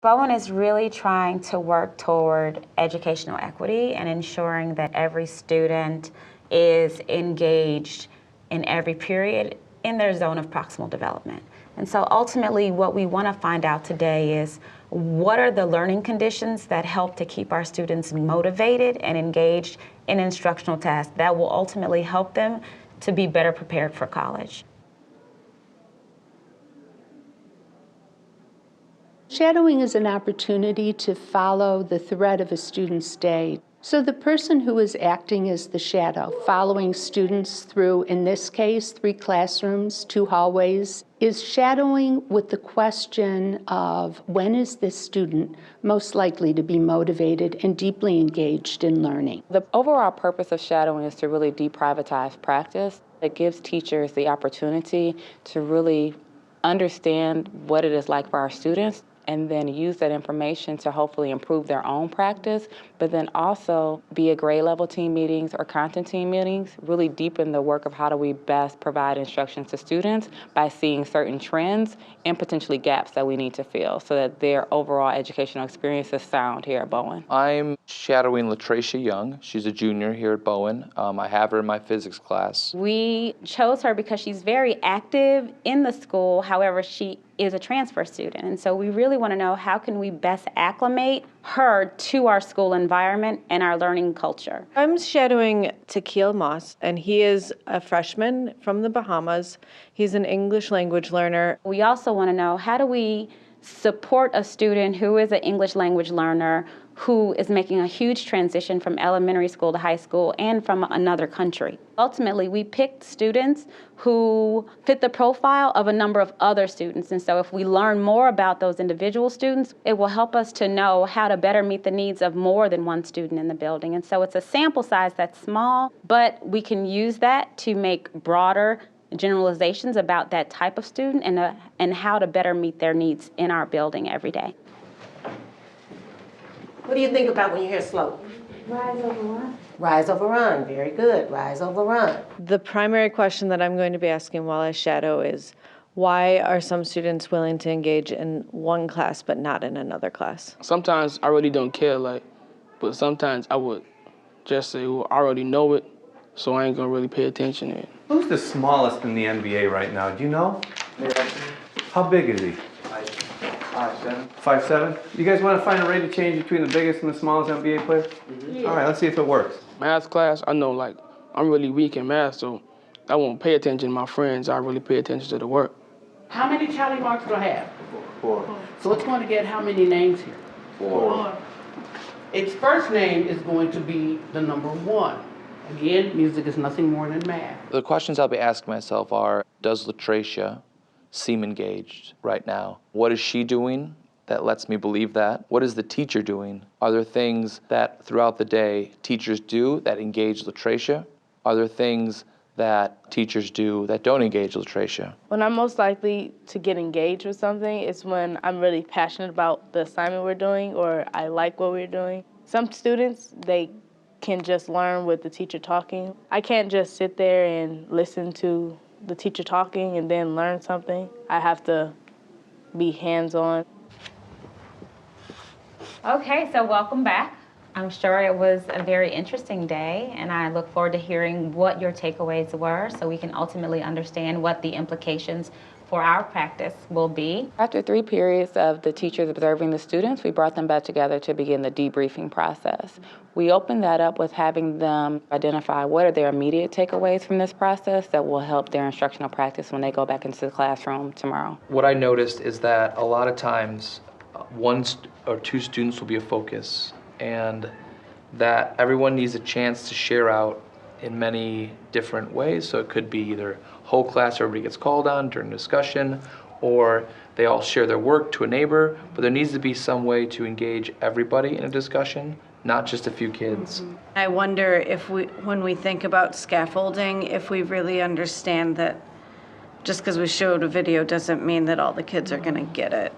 Bowen is really trying to work toward educational equity and ensuring that every student is engaged in every period in their zone of proximal development. And so ultimately what we want to find out today is what are the learning conditions that help to keep our students motivated and engaged in instructional tasks that will ultimately help them to be better prepared for college. Shadowing is an opportunity to follow the thread of a student's day. So the person who is acting as the shadow, following students through, in this case, 3 classrooms, 2 hallways, is shadowing with the question of when is this student most likely to be motivated and deeply engaged in learning. The overall purpose of shadowing is to really deprivatize practice. It gives teachers the opportunity to really understand what it is like for our students and then use that information to hopefully improve their own practice, but then also be a grade level team meetings or content team meetings, really deepen the work of how do we best provide instruction to students by seeing certain trends and potentially gaps that we need to fill so that their overall educational experience is sound here at Bowen. I'm shadowing Latricia Young. She's a junior here at Bowen. I have her in my physics class. We chose her because she's very active in the school, however, she is a transfer student. And so we really want to know how can we best acclimate her to our school environment and our learning culture. I'm shadowing Tequil Moss, and he is a freshman from the Bahamas. He's an English language learner. We also want to know how do we support a student who is an English language learner who is making a huge transition from elementary school to high school and from another country. Ultimately, we picked students who fit the profile of a number of other students. And so if we learn more about those individual students, it will help us to know how to better meet the needs of more than one student in the building. And so it's a sample size that's small, but we can use that to make broader generalizations about that type of student and how to better meet their needs in our building every day. What do you think about when you hear slope? Rise over run. Rise over run, very good, rise over run. The primary question that I'm going to be asking while I shadow is, why are some students willing to engage in one class but not in another class? Sometimes I really don't care, but sometimes I would just say, well, I already know it, so I ain't gonna really pay attention to it. Who's the smallest in the NBA right now? Do you know? How big is he? 5'7". 5'7"? You guys want to find a rate of change between the biggest and the smallest NBA player? Yeah. All right, let's see if it works. Math class, I know I'm really weak in math, so I won't pay attention to my friends. I really pay attention to the work. How many tally marks do I have? 4. So it's going to get how many names here? 4. Its first name is going to be the number 1. Again, music is nothing more than math. The questions I'll be asking myself are, does Latricia seem engaged right now? What is she doing that lets me believe that? What is the teacher doing? Are there things that throughout the day teachers do that engage Latricia? Are there things that teachers do that don't engage Latricia? When I'm most likely to get engaged with something is when I'm really passionate about the assignment we're doing or I like what we're doing. Some students, they can just learn with the teacher talking. I can't just sit there and listen to the teacher talking and then learn something. I have to be hands-on. Okay, so welcome back. I'm sure it was a very interesting day, and I look forward to hearing what your takeaways were so we can ultimately understand what the implications for our practice will be. After 3 periods of the teachers observing the students, we brought them back together to begin the debriefing process. We opened that up with having them identify what are their immediate takeaways from this process that will help their instructional practice when they go back into the classroom tomorrow. What I noticed is that a lot of times 1 or 2 students will be a focus, and that everyone needs a chance to share out in many different ways. So it could be either whole class, everybody gets called on during discussion, or they all share their work to a neighbor, but there needs to be some way to engage everybody in a discussion, not just a few kids. I wonder if when we think about scaffolding, if we really understand that just because we showed a video doesn't mean that all the kids are going to get it.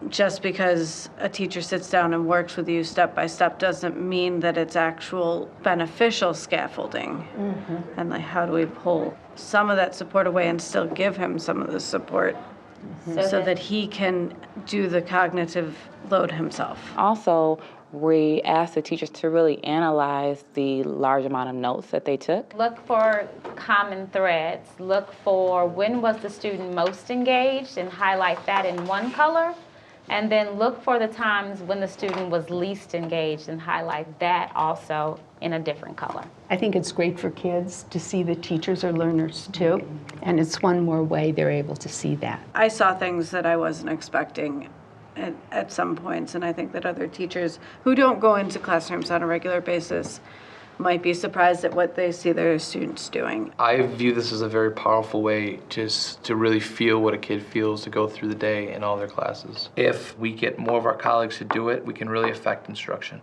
Just because a teacher sits down and works with you step by step doesn't mean that it's actual beneficial scaffolding. And how do we pull some of that support away and still give him some of the support? so that he can do the cognitive load himself. Also, we asked the teachers to really analyze the large amount of notes that they took. Look for common threads. Look for when was the student most engaged and highlight that in one color. And then look for the times when the student was least engaged and highlight that also in a different color. I think it's great for kids to see that teachers are learners too, and it's one more way they're able to see that. I saw things that I wasn't expecting at some points, and I think that other teachers who don't go into classrooms on a regular basis might be surprised at what they see their students doing. I view this as a very powerful way to really feel what a kid feels to go through the day in all their classes. If we get more of our colleagues to do it, we can really affect instruction.